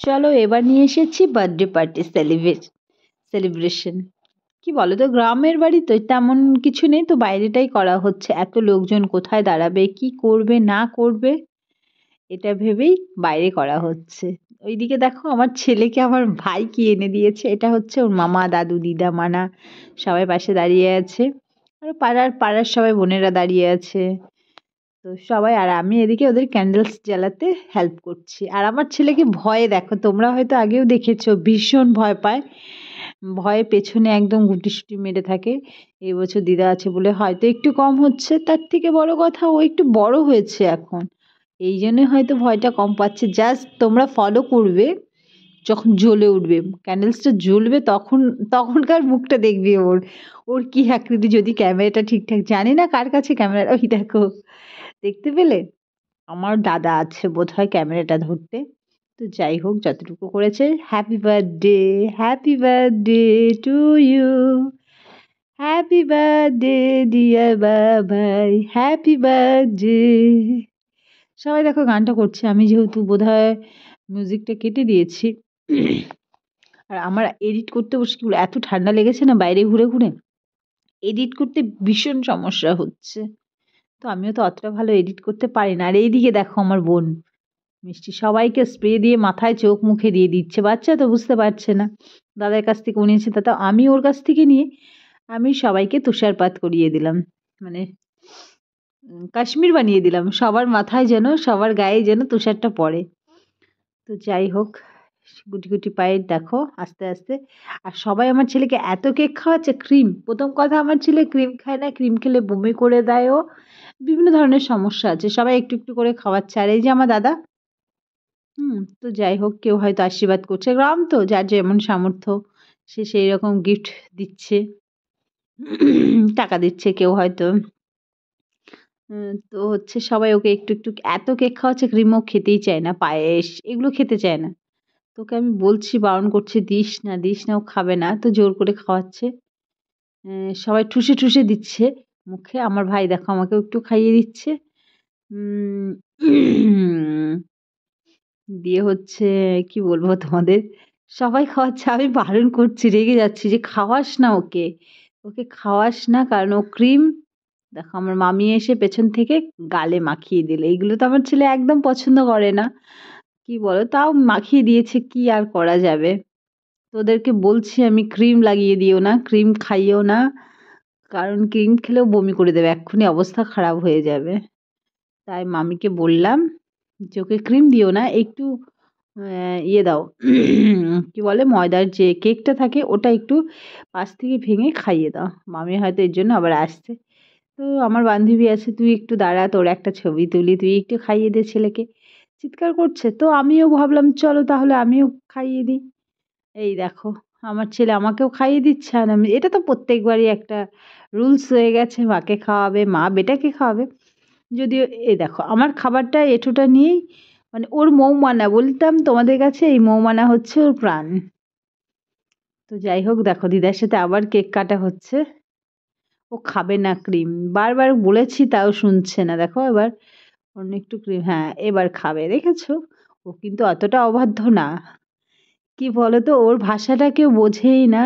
চলো এবার নিয়ে এসেছি বার্থডে পার্টি সেলিব্রেশন। কি বলো তো, গ্রামের বাড়ি তো তেমন কিছু নেই, তো বাইরেটাই করা হচ্ছে। এত লোকজন কোথায় দাঁড়াবে, কি করবে না করবে, এটা ভেবেই বাইরে করা হচ্ছে। ওইদিকে দেখো আমার ছেলেকে আমার ভাই কি এনে দিয়েছে, এটা হচ্ছে ওর মামা দাদু দিদা মানা সবাই পাশে দাঁড়িয়ে আছে। আর পাড়ার পাড়ার সবাই বোনেরা দাঁড়িয়ে আছে। তো সবাই, আর আমি এদিকে ওদের ক্যান্ডেলস জ্বালাতে হেল্প করছি। আর আমার ছেলেকে ভয়ে দেখো, তোমরা হয়তো আগেও দেখেছো, ভীষণ ভয় পায়, ভয়ে পেছনে একদম গুটিসুটি মেরে থাকে। এই বছর দিদা আছে বলে হয়তো একটু কম হচ্ছে, তার থেকে বড় কথা ও একটু বড় হয়েছে এখন, এই জন্য হয়তো ভয়টা কম পাচ্ছে। জাস্ট তোমরা ফলো করবে, যখন জ্বলে উঠবে ক্যান্ডেলসটা জ্বলবে তখন, তখনকার মুখটা দেখবে ওর, ওর কি আকৃতি। যদি ক্যামেরাটা ঠিকঠাক, জানি না কার কাছে ক্যামেরা, ওই দেখো দেখতে পেলে, আমার দাদা আছে বোধহয় ক্যামেরাটা ধরতে। তো যাই হোক, যতটুকু করেছে, happy birthday to you, happy birthday dear Babai, happy birthday. সবাই দেখো গানটা করছে, আমি যেহেতু বোধহয় মিউজিকটা কেটে দিয়েছি। আর আমার এডিট করতে বসে কি বলে, এত ঠান্ডা লেগেছে না বাইরে ঘুরে ঘুরে, এডিট করতে ভীষণ সমস্যা হচ্ছে। তো আমিও তো অতটা ভালো এডিট করতে পারি না। আর এইদিকে দেখো আমার বোন মিষ্টি সবাইকে স্প্রে দিয়ে মাথায় চোখ মুখে দিয়ে দিচ্ছে, বাচ্চা তো বুঝতে পারছে না। দাদার কাছ থেকে নিয়েছে, তা তো আমি ওর কাছ থেকে নিয়ে আমি সবাইকে তুষারপাত করিয়ে দিলাম, মানে কাশ্মীর বানিয়ে দিলাম, সবার মাথায় যেন, সবার গায়ে যেন তুষারটা পড়ে। তো যাই হোক, গুটি গুটি পায়ে দেখো আস্তে আস্তে। আর সবাই আমার ছেলেকে এত কেক খাওয়াচ্ছে, ক্রিম, প্রথম কথা আমার ছেলে ক্রিম খায় না, ক্রিম খেলে বমি করে দেয় ও, বিভিন্ন ধরনের সমস্যা আছে, সবাই একটু একটু করে খাওয়াচ্ছে। আর এই যে আমার দাদা, তো যাই হোক, কেউ হয়তো আশীর্বাদ করছে, গ্রাম তো যার যেমন সামর্থ্য সে সেই রকম গিফট দিচ্ছে, টাকা দিচ্ছে কেউ হয়তো। তো হচ্ছে সবাই ওকে একটু একটু, এত কেক খাওয়াচ্ছে, ক্রিমও খেতেই চায় না, পায়েস এগুলো খেতে চায় না। তোকে আমি বলছি, বারণ করছি, দিস না দিস না, ও খাবে না, তো জোর করে খাওয়াচ্ছে। সবাই ঠুসে ঠুসে দিচ্ছে মুখে। আমার ভাই দেখো আমাকেও একটু খাইয়ে দিচ্ছে। উম, দিয়ে হচ্ছে, কি বলবো তোমাদের, সবাই খাওয়াচ্ছে, আমি বারণ করছি, রেগে যাচ্ছি যে খাওয়াস না ওকে, ওকে খাওয়াস না, কারণ ও ক্রিম। দেখো আমার মামি এসে পেছন থেকে গালে মাখিয়ে দিলে, এইগুলো তো আমার ছেলে একদম পছন্দ করে না, কি বলো, তাও মাখিয়ে দিয়েছে, কি আর করা যাবে। তোদেরকে বলছি আমি, ক্রিম লাগিয়ে দিও না, ক্রিম খাইও না, কারণ ক্রিম খেলেও বমি করে দেবে, এক্ষুনি অবস্থা খারাপ হয়ে যাবে। তাই মামিকে বললাম যে ওকে ক্রিম দিও না, একটু ইয়ে দাও, কি বলে, ময়দার যে কেকটা থাকে ওটা একটু পাশ থেকে ভেঙে খাইয়ে দাও। মামি হয়তো এর জন্য আবার আসছে। তো আমার বান্ধবী আছে, তুই একটু দাঁড়া, তোর একটা ছবি তুলি, তুই একটু খাইয়ে দে ছেলেকে, চিৎকার করছে। তো আমিও ভাবলাম চলো তাহলে আমিও খাইয়ে দিই। এই দেখো আমার ছেলে আমাকেও খাইয়ে দিচ্ছে, আর আমি, এটা তো প্রত্যেকবারই একটা রুলস হয়ে গেছে, মাকে খাওয়াবে, মা বেটাকে খাওয়াবে। যদিও এই দেখো আমার খাবারটা এঁঠোটা নিয়েই, মানে ওর মৌমানা বলতাম তোমাদের কাছে, এই মৌমানা হচ্ছে ওর প্রাণ। তো যাই হোক, দেখো দিদার সাথে আবার কেক কাটা হচ্ছে। ও খাবে না ক্রিম, বারবার বলেছি তাও শুনছে না। দেখো এবার অন্য একটু ক্রিম, হ্যাঁ এবার খাবে, দেখেছো। ও কিন্তু অতটা অবাধ্য না, কি বলতো, ওর ভাষাটা কেউ বোঝেই না,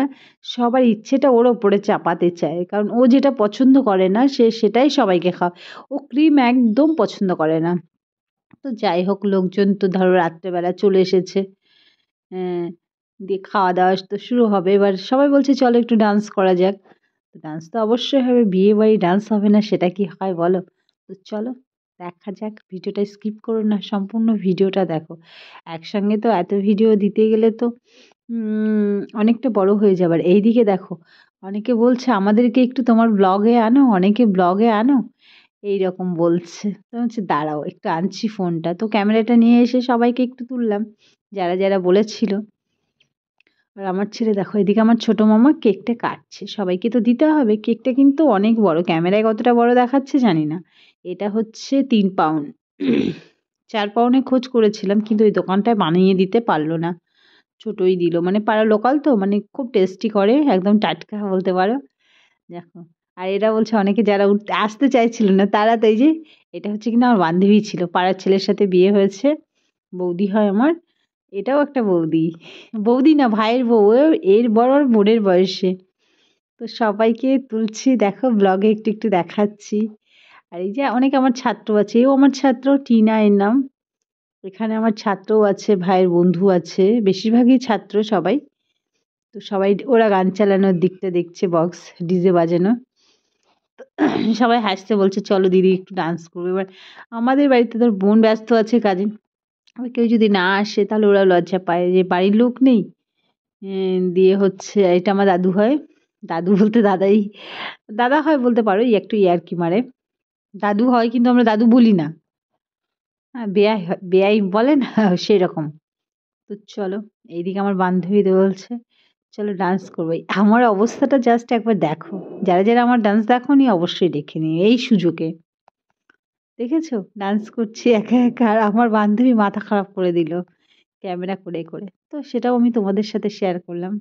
সবার ইচ্ছেটা ওর ওপরে চাপাতে চায়, কারণ ও যেটা পছন্দ করে না সে সেটাই সবাইকে খাওয়া। ও ক্রিম একদম পছন্দ করে না। তো যাই হোক, লোকজন তো ধরো রাত্রেবেলা চলে এসেছে, আহ, দিয়ে খাওয়া দাওয়া তো শুরু হবে। এবার সবাই বলছে চলো একটু ডান্স করা যাক। তো ডান্স তো অবশ্যই হবে, বিয়ে বাড়ি ডান্স হবে না সেটা কি হয় বলো। তো চলো দেখা যাক, ভিডিওটা স্কিপ করো না, সম্পূর্ণ ভিডিওটা দেখো। একসঙ্গে তো এত ভিডিও দিতে গেলে তো অনেকটা বড় হয়ে যাবে। আর এইদিকে দেখো অনেকে বলছে আমাদেরকে একটু তোমার ব্লগে আনো, অনেকে ব্লগে আনো, এইরকম বলছে। তো হচ্ছে দাঁড়াও একটু আনছি ফোনটা, তো ক্যামেরাটা নিয়ে এসে সবাইকে একটু তুললাম, যারা যারা বলেছিল। আর আমার ছেলে দেখো, এদিকে আমার ছোট মামা কেকটা কাটছে, সবাইকে তো দিতে হবে। কেকটা কিন্তু অনেক বড়, ক্যামেরায় কতটা বড় দেখাচ্ছে জানি না। এটা হচ্ছে 3 পাউন্ড। 4 পাউন্ডে খোঁজ করেছিলাম, কিন্তু ওই দোকানটায় বানিয়ে দিতে পারলো না, ছোটই দিল। মানে পাড়া লোকাল তো, মানে খুব টেস্টি করে, একদম টাটকা বলতে পারো। দেখো, আর এরা বলছে অনেকে যারা উঠতে আসতে চাইছিল না তারা, তো এই যে এটা হচ্ছে কিনা আমার বান্ধবী ছিল, পাড়ার ছেলের সাথে বিয়ে হয়েছে, বৌদি হয় আমার। এটাও একটা বৌদি, বৌদি না ভাইয়ের বউ, এর বড় ওর বোনের বয়সে। তো সবাইকে তুলছি দেখো, ব্লগে একটু একটু দেখাচ্ছি। আর এই যে অনেক আমার ছাত্র আছে, এও আমার ছাত্র, টিনা এর নাম। এখানে আমার ছাত্রও আছে, ভাইয়ের বন্ধু আছে, বেশিরভাগই ছাত্র সবাই। তো সবাই ওরা গান চালানোর দিকটা দেখছে, বক্স ডিজে বাজানো। সবাই হাসতে বলছে চলো দিদি একটু ডান্স করবো। এবার আমাদের বাড়িতে তোর বোন ব্যস্ত আছে কাজে, আবার কেউ যদি না আসে তাহলে ওরা লজ্জা পায় যে বাড়ির লোক নেই। দিয়ে হচ্ছে এটা আমার দাদু হয়, দাদু বলতে দাদাই, দাদা হয় বলতে পারো, একটু ইয়ার্কি মারে। দাদু হয় কিন্তু আমরা দাদু বলি না, হ্যাঁ বেয়াই হয়, বেয়াই বলে না সেরকম। তো চলো, এইদিকে আমার বান্ধবীদের বলছে চলো ডান্স করবো। আমার অবস্থাটা জাস্ট একবার দেখো, যারা যারা আমার ডান্স দেখোনি অবশ্যই দেখে নিও এই সুযোগে। দেখেছো ডান্স করছি একা একা, আর আমার বান্ধবী মাথা খারাপ করে দিল ক্যামেরা করে করে, তো সেটাও আমি তোমাদের সাথে শেয়ার করলাম।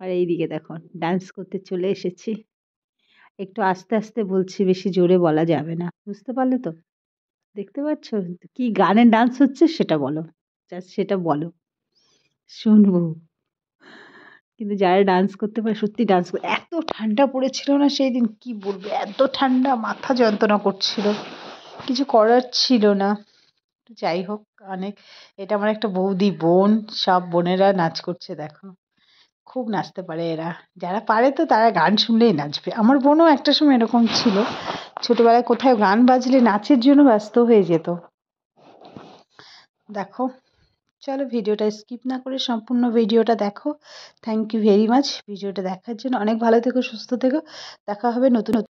আর এইদিকে দেখো ডান্স করতে চলে এসেছি। একটু আস্তে আস্তে বলছি, বেশি জোরে বলা যাবে না, বুঝতে পারলে তো? দেখতে পাচ্ছ কি গানের ডান্স হচ্ছে সেটা বলো, জাস্ট সেটা বলো, শুনবো। কিন্তু যারা ডান্স করতে পারে সত্যি ডান্স করে। এত ঠান্ডা পড়েছিল না সেই দিন, কি বলবো, এত ঠান্ডা, মাথা যন্ত্রণা করছিল, কিছু করার ছিল না। যাই হোক, অনেক, এটা আমার একটা বৌদি বোন, সব বোনেরা নাচ করছে দেখো, খুব নাচতে পারে এরা। যারা পারে তো তারা গান শুনলেই নাচবে। আমার বোনও একটা সময় এরকম ছিল, ছোটবেলায় কোথাও গান বাজলে নাচের জন্য ব্যস্ত হয়ে যেত। দেখো, চলো ভিডিওটা স্কিপ না করে সম্পূর্ণ ভিডিওটা দেখো। থ্যাংক ইউ ভেরি মাচ ভিডিওটা দেখার জন্য। অনেক ভালো থেকো, সুস্থ থেকো, দেখা হবে নতুন